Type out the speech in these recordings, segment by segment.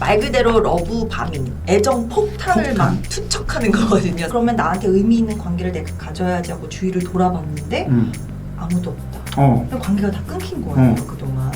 말 그대로 러브 바밍, 애정 폭탄을 막 투척하는 거거든요. 그러면 나한테 의미 있는 관계를 내가 가져야지 하고 주위를 돌아봤는데 아무도 없다. 그럼 관계가 다 끊긴 거예요, 그동안.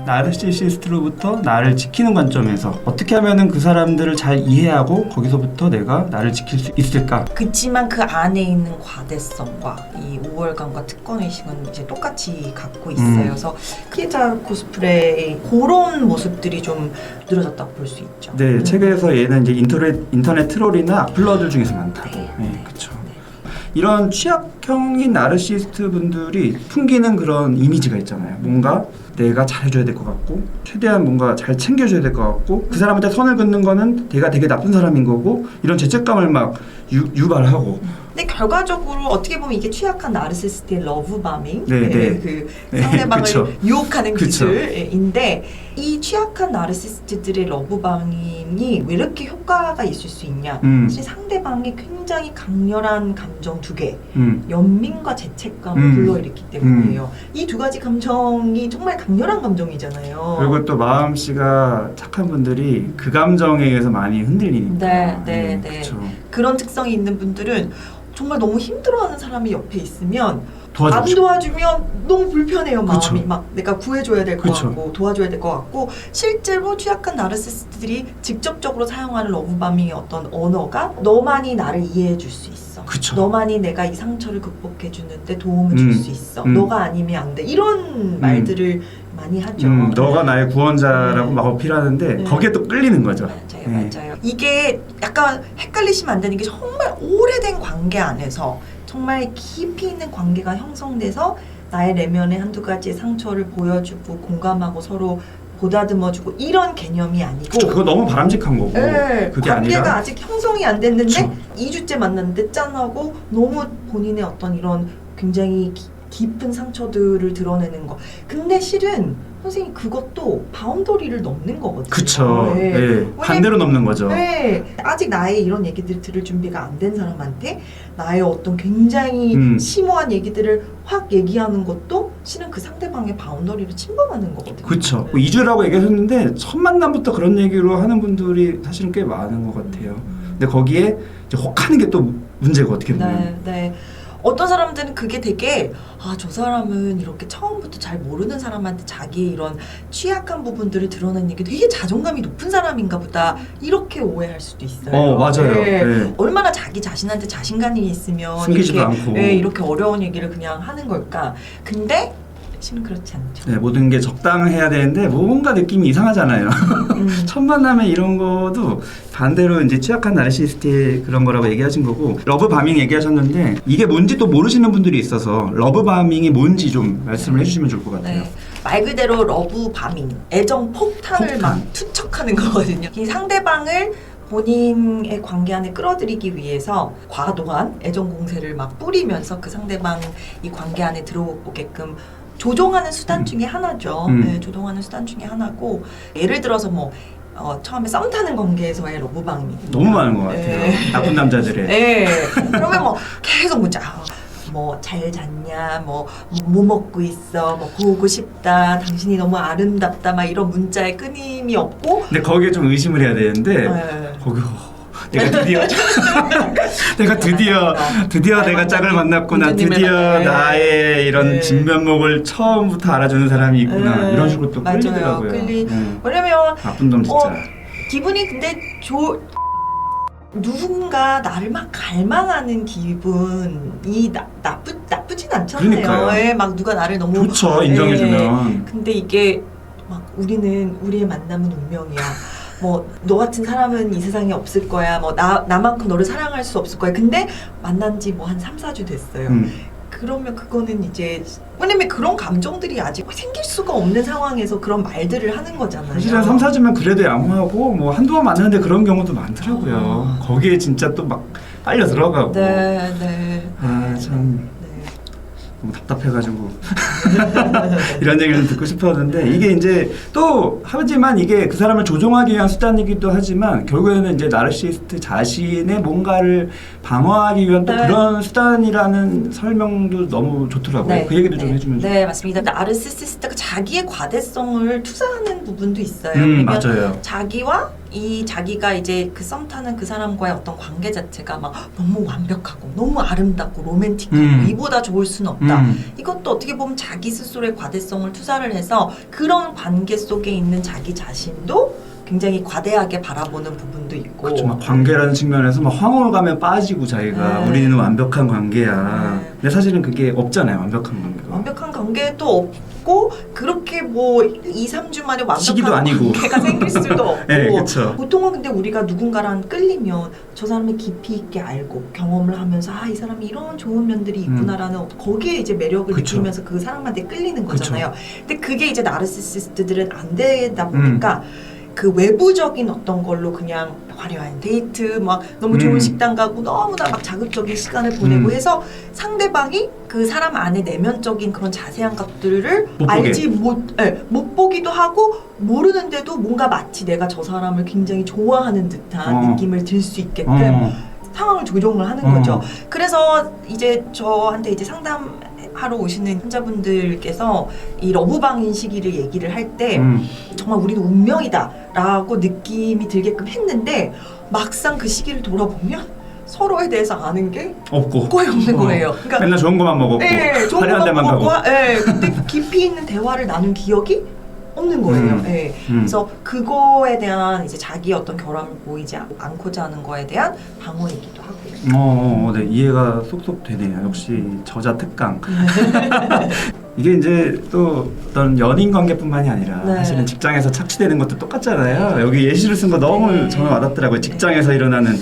나르시시스트로부터 나를 지키는 관점에서 어떻게 하면은 그 사람들을 잘 이해하고 거기서부터 내가 나를 지킬 수 있을까? 그치만 그 안에 있는 과대성과 이 우월감과 특권의식은 이제 똑같이 갖고 있어요. 그래서 피해자 코스프레의 그런 모습들이 좀 늘어졌다고 볼 수 있죠. 네, 책에서 얘는 이제 인터넷 트롤이나 악플러들 중에서 많다고. 네, 그렇죠. 이런 취약형인 나르시스트 분들이 풍기는 그런 이미지가 있잖아요. 뭔가 내가 잘해줘야 될 것 같고 최대한 뭔가 잘 챙겨줘야 될 것 같고 그 사람한테 선을 긋는 거는 내가 되게 나쁜 사람인 거고 이런 죄책감을 막 유발하고 근데 결과적으로 어떻게 보면 이게 취약한 나르시스트의 러브바밍, 네. 그 상대방을 그쵸. 유혹하는 그쵸. 기술인데 이 취약한 나르시스트들의 러브바밍이 왜 이렇게 효과가 있을 수 있냐? 사실 상대방이 굉장히 강렬한 감정 두 개, 연민과 죄책감을 불러일으키기 때문이에요. 이 두 가지 감정이 정말 강렬한 감정이잖아요. 그리고 또 마음씨가 착한 분들이 그 감정에 의해서 많이 흔들리니까. 네. 그쵸. 그런 특성이 있는 분들은 정말 너무 힘들어하는 사람이 옆에 있으면 도와주고 안 도와주면 너무 불편해요. 마음이 그쵸. 막 내가 구해줘야 될 것 그쵸. 같고 도와줘야 될 것 같고 실제로 취약한 나르시스트들이 직접적으로 사용하는 러브바밍의 어떤 언어가 너만이 나를 이해해 줄 수 있어. 그쵸. 너만이 내가 이 상처를 극복해 주는데 도움을 줄 수 있어. 너가 아니면 안 돼. 이런 말들을 많이 하죠. 너가 나의 구원자라고 막 어필하는데 거기에 또 끌리는 거죠. 맞아요. 이게 약간 헷갈리시면 안 되는 게 정말 오래된 관계 안에서 정말 깊이 있는 관계가 형성돼서 나의 내면의 한두 가지의 상처를 보여주고 공감하고 서로 보다듬어주고 이런 개념이 아니고 그쵸, 그거 너무 바람직한 거고 그게 관계가 아니라 아직 형성이 안 됐는데 그쵸. 2주째 만났는데 짠하고 너무 본인의 어떤 이런 굉장히 깊은 상처들을 드러내는 거. 근데 실은 선생님 그것도 바운더리를 넘는 거거든요. 그쵸. 네. 반대로 넘는 거죠. 네. 아직 나의 이런 얘기들을 들을 준비가 안 된 사람한테 나의 어떤 굉장히 심오한 얘기들을 확 얘기하는 것도 실은 그 상대방의 바운더리를 침범하는 거거든요. 그쵸. 2주라고 얘기하셨는데 첫 만남부터 그런 얘기로 하는 분들이 사실은 꽤 많은 것 같아요. 근데 거기에 이제 혹하는 게 또 문제고 어떻게 보면. 네. 어떤 사람들은 그게 되게 저 사람은 이렇게 처음부터 잘 모르는 사람한테 자기의 이런 취약한 부분들을 드러내는 게 되게 자존감이 높은 사람인가 보다 이렇게 오해할 수도 있어요. 맞아요. 네. 얼마나 자기 자신한테 자신감이 있으면 숨기지도 이렇게, 않고 이렇게 어려운 얘기를 그냥 하는 걸까. 근데 실은 그렇지 않죠. 네, 모든 게 적당해야 되는데 뭔가 느낌이 이상하잖아요. 첫 만남에 이런 거도 반대로 이제 취약한 나르시스트의 그런 거라고 얘기하신 거고 러브 바밍 얘기하셨는데 이게 뭔지 또 모르시는 분들이 있어서 러브 바밍이 뭔지 좀 말씀을 해주시면 좋을 것 같아요. 네. 말 그대로 러브 바밍, 애정 폭탄을 막 투척하는 거거든요. 이 상대방을 본인의 관계 안에 끌어들이기 위해서 과도한 애정 공세를 막 뿌리면서 그 상대방 이 관계 안에 들어오게끔 조종하는 수단 중에 하나죠. 네, 조종하는 수단 중에 하나고 예를 들어서 뭐 처음에 썸 타는 관계에서의 러브방이 너무 많은 것 같아요. 나쁜 남자들의. 네. 그러면 뭐 계속 문자. 뭐 잘 잤냐, 뭐 먹고 있어, 뭐 보고 싶다, 당신이 너무 아름답다, 막 이런 문자에 끊임이 없고. 근데 거기에 좀 의심을 해야 되는데 거기 내가 드디어 내가 짝을 만났구나, 드디어 나의 이런 진면목을 처음부터 알아주는 사람이 있구나 이런 식으로 또 끌리더라고요. 왜냐면 나쁜 놈 진짜. 기분이 근데 누군가 나를 막 갈망하는 기분이 나쁘진 않잖아요. 그러니까요. 막 누가 나를 너무 좋죠, 인정해주면. 근데 이게 막 우리의 만남은 운명이야. 뭐 너 같은 사람은 이 세상에 없을 거야. 뭐 나만큼 너를 사랑할 수 없을 거야. 근데 만난 지 뭐 한 3, 4주 됐어요. 그러면 그거는 이제 왜냐면 그런 감정들이 아직 생길 수가 없는 상황에서 그런 말들을 하는 거잖아요. 사실은 3, 4주면 그래도 양호하고 뭐 한두 번 만나는데 그런 경우도 많더라고요. 거기에 진짜 또 막 빨려 들어가고. 네. 참 너무 답답해가지고 이런 얘기를 좀 듣고 싶었는데 이게 이제 또 하지만 이게 그 사람을 조종하기 위한 수단이기도 하지만 결국에는 이제 나르시시스트 자신의 뭔가를 방어하기 위한 또 네. 그런 수단이라는 설명도 너무 좋더라고요. 네. 그 얘기도 좀 해주면 좋겠어요. 네, 맞습니다. 나르시시스트가 자기의 과대성을 투사하는 부분도 있어요. 왜냐면 맞아요. 자기가 이제 그 썸 타는 그 사람과의 어떤 관계 자체가 막 너무 완벽하고 너무 아름답고 로맨틱하고 이보다 좋을 수는 없다. 이것도 어떻게 보면 자기 스스로의 과대성을 투사를 해서 그런 관계 속에 있는 자기 자신도 굉장히 과대하게 바라보는 부분도 있고. 그렇죠. 막 관계라는 측면에서 막 황홀감에 빠지고 자기가 네. 우리는 완벽한 관계야. 네. 근데 사실은 그게 없잖아요. 완벽한 관계가. 완벽한 관계도 없고 그렇게 뭐 2, 3주 만에 시기도 완벽한 아니고. 관계가 생길 수도 없고. 네, 그렇죠. 보통은 근데 우리가 누군가랑 끌리면 저 사람을 깊이 있게 알고 경험을 하면서 이 사람이 이런 좋은 면들이 있구나라는 거기에 이제 매력을 그쵸. 느끼면서 그 사람한테 끌리는 거잖아요. 근데 그게 이제 나르시시스트들은 안 되다 보니까 그 외부적인 어떤 걸로 그냥 화려한 데이트 막 너무 좋은 식당 가고 너무나 막 자극적인 시간을 보내고 해서 상대방이 그 사람 안에 내면적인 그런 자세한 것들을 못 보기도 하고 모르는데도 뭔가 마치 내가 저 사람을 굉장히 좋아하는 듯한 느낌을 들 수 있게끔 상황을 조정을 하는 거죠. 그래서 이제 저한테 이제 상담하러 오시는 환자분들께서 이 러브방인 시기를 얘기를 할 때 정말 우리는 운명이다라고 느낌이 들게끔 했는데 막상 그 시기를 돌아보면 서로에 대해서 아는 게 없고 거의 없는 거예요. 그러니까 맨날 좋은 것만 먹었고 네, 좋은 화려한 데만 것만 가고. 먹고 근데 깊이 있는 대화를 나눈 기억이 없는 거예요. 네. 그래서 그거에 대한 이제 자기 어떤 결함을 보이지 않고자 하는 거에 대한 방어이기도 하고요. 네, 이해가 쏙쏙 되네요. 역시 저자 특강. 이게 이제 또 어떤 연인 관계뿐만이 아니라 네. 사실은 직장에서 착취되는 것도 똑같잖아요. 여기 예시를 쓴 거 너무 저는 와닿더라고요. 직장에서 일어나는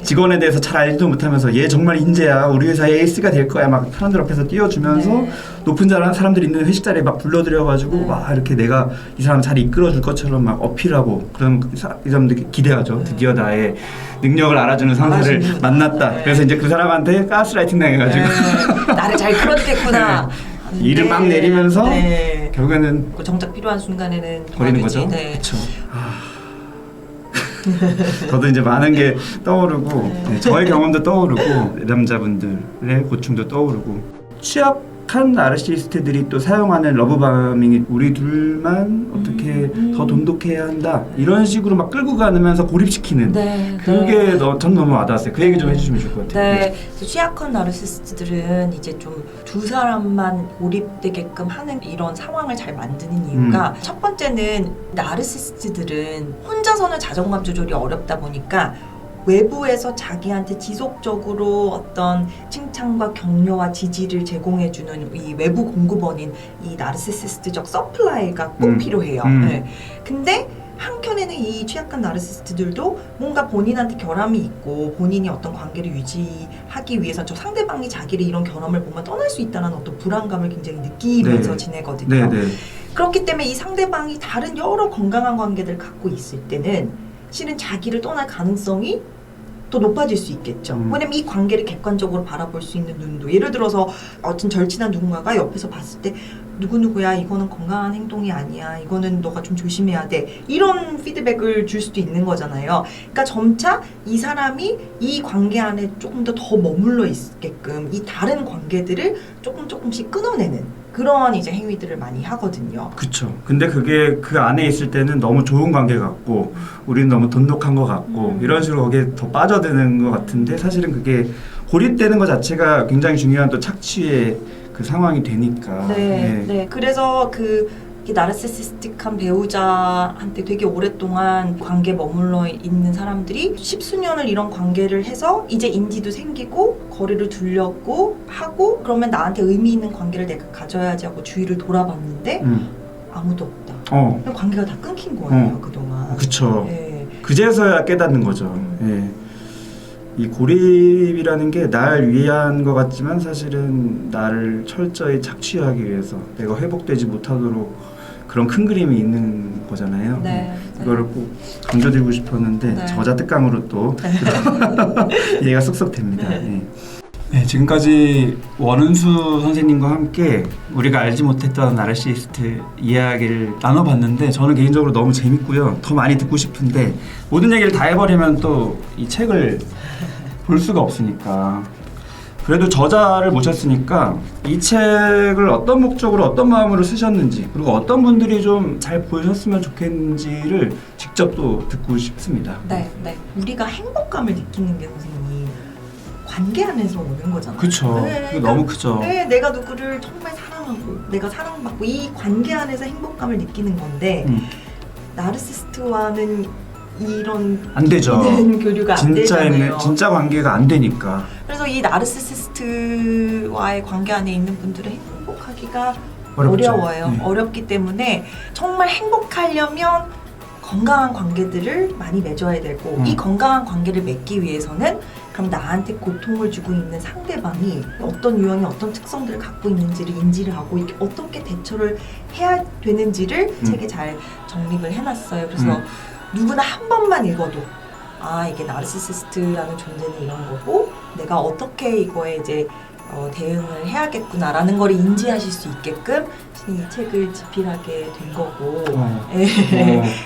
직원에 대해서 잘 알지도 못하면서 얘 정말 인재야, 우리 회사의 에이스가 될 거야 막 사람들 앞에서 띄워주면서 높은 사람들이 있는 회식 자리에 막 불러들여가지고 막 이렇게 내가 이 사람 잘 이끌어줄 것처럼 막 어필하고 그럼 이 사람들 기대하죠. 드디어 나의 능력을 알아주는 상사를 만났다. 그래서 이제 그 사람한테 가스라이팅 당해가지고 나를 잘 끌어주겠구나. 일을 막 내리면서 결국에는 정작 필요한 순간에는 버리는 거죠. 그렇죠. 저도 이제 많은 게 떠오르고 저의 경험도 떠오르고 내담자분들의 고충도 떠오르고 취약한 나르시시스트들이 또 사용하는 러브바밍이 우리 둘만 어떻게 더 돈독해야 한다 이런 식으로 막 끌고 가면서 고립시키는 그게 전 너무 와닿았어요. 그 얘기 좀 해주시면 좋을 것 같아요. 네, 취약한 나르시시스트들은 이제 좀 두 사람만 고립되게끔 하는 이런 상황을 잘 만드는 이유가 첫 번째는 나르시시스트들은 혼자서는 자존감 조절이 어렵다 보니까 외부에서 자기한테 지속적으로 어떤 칭찬과 격려와 지지를 제공해주는 이 외부 공급원인 이 나르시시스트적 서플라이가 꼭 필요해요. 근데 한켠에는 이 취약한 나르시시스트들도 뭔가 본인한테 결함이 있고 본인이 어떤 관계를 유지하기 위해서 저 상대방이 자기를 이런 결함을 보면 떠날 수 있다는 어떤 불안감을 굉장히 느끼면서 지내거든요. 그렇기 때문에 이 상대방이 다른 여러 건강한 관계들을 갖고 있을 때는 실은 자기를 떠날 가능성이 더 높아질 수 있겠죠. 왜냐면 이 관계를 객관적으로 바라볼 수 있는 눈도, 예를 들어서 어떤 절친한 누군가가 옆에서 봤을 때 누구누구야 이거는 건강한 행동이 아니야, 이거는 너가 좀 조심해야 돼, 이런 피드백을 줄 수도 있는 거잖아요. 그러니까 점차 이 사람이 이 관계 안에 조금 더 머물러 있게끔 이 다른 관계들을 조금씩 끊어내는 그런 이제 행위들을 많이 하거든요. 그렇죠. 근데 그게 그 안에 있을 때는 너무 좋은 관계 같고 우리는 너무 돈독한 것 같고 이런 식으로 거기에 더 빠져드는 것 같은데 사실은 그게 고립되는 것 자체가 굉장히 중요한 또 착취의 그 상황이 되니까. 그래서 이 나르시시스틱한 배우자한테 되게 오랫동안 관계에 머물러 있는 사람들이 십수년을 이런 관계를 해서 이제 인지도 생기고 거리를 두려고 하고 그러면 나한테 의미 있는 관계를 내가 가져야지 하고 주위를 돌아봤는데 아무도 없다. 그럼 관계가 다 끊긴 거예요, 그동안. 그쵸. 그제서야 깨닫는 거죠. 이 고립이라는 게 날 위한 것 같지만 사실은 나를 철저히 착취하기 위해서 내가 회복되지 못하도록 그런 큰 그림이 있는 거잖아요. 이거를 꼭 강조드리고 싶었는데 저자 특강으로 또 이해가 쏙쏙 됩니다. 네, 지금까지 원은수 선생님과 함께 우리가 알지 못했던 나르시스트 이야기를 나눠봤는데 저는 개인적으로 너무 재밌고요. 더 많이 듣고 싶은데 모든 얘기를 다 해버리면 또 이 책을 볼 수가 없으니까 그래도 저자를 모셨으니까 이 책을 어떤 목적으로 어떤 마음으로 쓰셨는지 그리고 어떤 분들이 좀 잘 보셨으면 좋겠는지를 직접 또 듣고 싶습니다. 네. 우리가 행복감을 느끼는 게 선생님 관계 안에서 오는 거잖아요. 그쵸. 그게 너무 크죠. 네, 내가 누구를 정말 사랑하고 내가 사랑받고 이 관계 안에서 행복감을 느끼는 건데 나르시스트와는 이런 안 되죠. 있는 교류가 안 되잖아요. 진짜 관계가 안 되니까. 그래서 이 나르시시스트와의 관계 안에 있는 분들은 행복하기가 어렵죠. 어려워요. 네. 어렵기 때문에 정말 행복하려면 건강한 관계들을 많이 맺어야 되고 이 건강한 관계를 맺기 위해서는 그럼 나한테 고통을 주고 있는 상대방이 어떤 유형의 어떤 특성들을 갖고 있는지를 인지를 하고 이렇게 어떻게 대처를 해야 되는지를 책에 잘 정립을 해놨어요. 그래서 누구나 한 번만 읽어도 아 이게 나르시시스트라는 존재는 이런 거고 내가 어떻게 이거에 이제 대응을 해야겠구나라는 걸 인지하실 수 있게끔 이 책을 집필하게 된 거고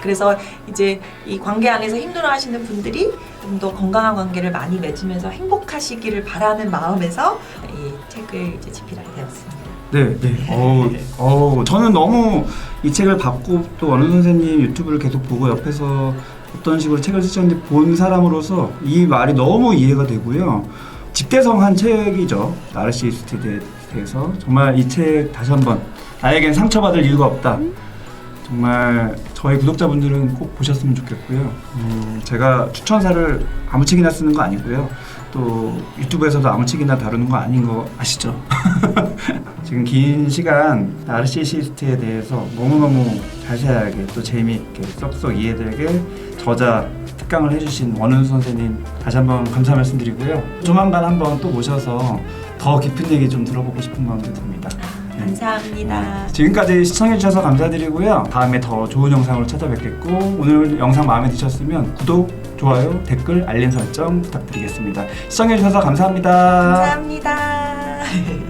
그래서 이제 이 관계 안에서 힘들어하시는 분들이 좀 더 건강한 관계를 많이 맺으면서 행복하시기를 바라는 마음에서 이 책을 이제 집필하게 되었습니다. 저는 너무 이 책을 받고 또 원은 선생님 유튜브를 계속 보고 옆에서 어떤 식으로 책을 쓰셨는지 본 사람으로서 이 말이 너무 이해가 되고요. 집대성한 책이죠. 나르시스트에 대해서 정말 이 책 다시 한번 나에겐 상처받을 이유가 없다. 정말 저희 구독자분들은 꼭 보셨으면 좋겠고요. 제가 추천사를 아무 책이나 쓰는 거 아니고요. 또 유튜브에서도 아무 책이나 다루는 거 아닌 거 아시죠? 지금 긴 시간 나르시시스트에 대해서 너무너무 자세하게 또 재미있게 쏙쏙 이해되게 저자 특강을 해주신 원은수 선생님 다시 한번 감사 말씀드리고요. 조만간 한번 또 모셔서 더 깊은 얘기 좀 들어보고 싶은 마음도 듭니다. 감사합니다. 지금까지 시청해주셔서 감사드리고요. 다음에 더 좋은 영상으로 찾아뵙겠고 오늘 영상 마음에 드셨으면 구독, 좋아요, 댓글, 알림 설정 부탁드리겠습니다. 시청해주셔서 감사합니다. 감사합니다.